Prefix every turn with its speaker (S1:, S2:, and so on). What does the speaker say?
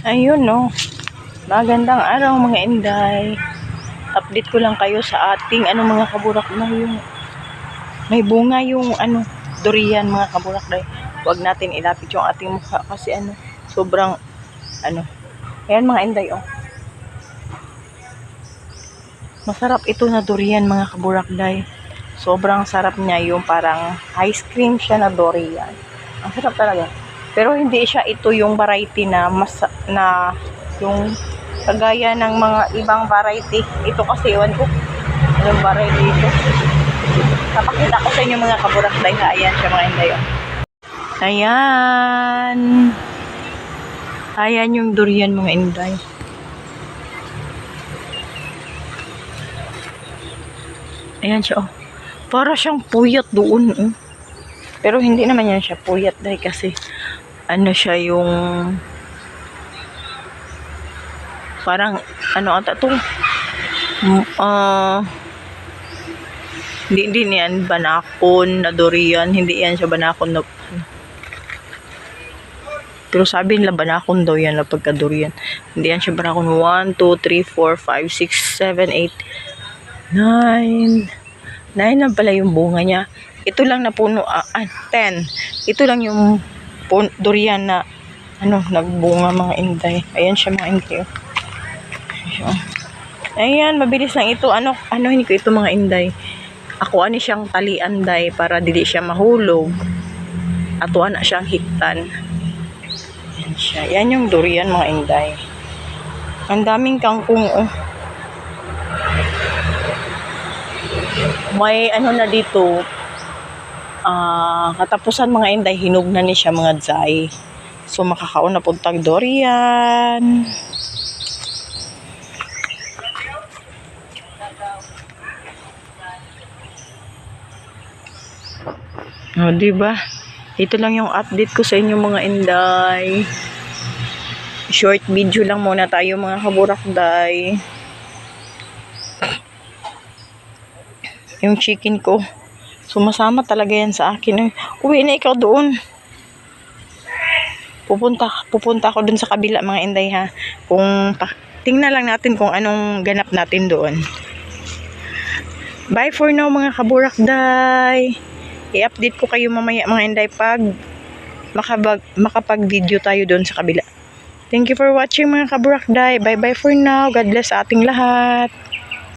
S1: Ayun no. Magandang araw mga inday. Update ko lang kayo sa ating mga kaburak na yung may bunga yung durian mga kaburak dahil huwag natin ilapit yung ating mukha kasi sobrang ayan mga inday oh. Masarap ito na durian mga kaburak dahil sobrang sarap niya, yung parang ice cream siya na durian. Ang sarap talaga. Pero hindi siya ito yung variety na yung kagaya ng mga ibang variety. Ito kasi ewan ko anong variety ito. Napakita ko sa inyo mga kaburakday ha. Ayan siya mga inday. Ayan. Ayan yung durian mga inday. Ayan siya oh. Para siyang puyat doon oh. Pero hindi naman yan siya puyat dahil kasi siya yung parang ata to hindi yan banakon na durian, hindi yan siya banakon na pero sabi nila banakon daw yan na pagka durian. Hindi yan siya banakon. 1, 2, 3, 4, 5, 6, 7, 8, 9 lang pala yung bunga niya. Ito lang na puno 10. Ito lang yung durian na nagbunga mga inday. Ayan siya mga inday. Ayan, mabilis lang ito. Hindi ko ito mga inday. Ako siyang talian day para dili siya mahulog. Ato siyang hiktan. Ayan siya. Yan yung durian mga inday. Ang daming kangkong oh. May na dito. Katapusan mga inday, hinog na ni siya mga dzay. So makakaon na puntang durian. Oh, diba? Ito lang yung update ko sa inyo mga inday. Short video lang muna tayo mga kaburakday. Yung chicken ko, sumasama talaga yan sa akin. Uwi na ikaw doon. Pupunta ako doon sa kabila mga inday ha. Tingnan lang natin kung anong ganap natin doon. Bye for now mga kaburakday. I-update ko kayo mamaya mga inday pag makapag-video tayo doon sa kabila. Thank you for watching mga kaburakday. Bye bye for now. God bless sa ating lahat.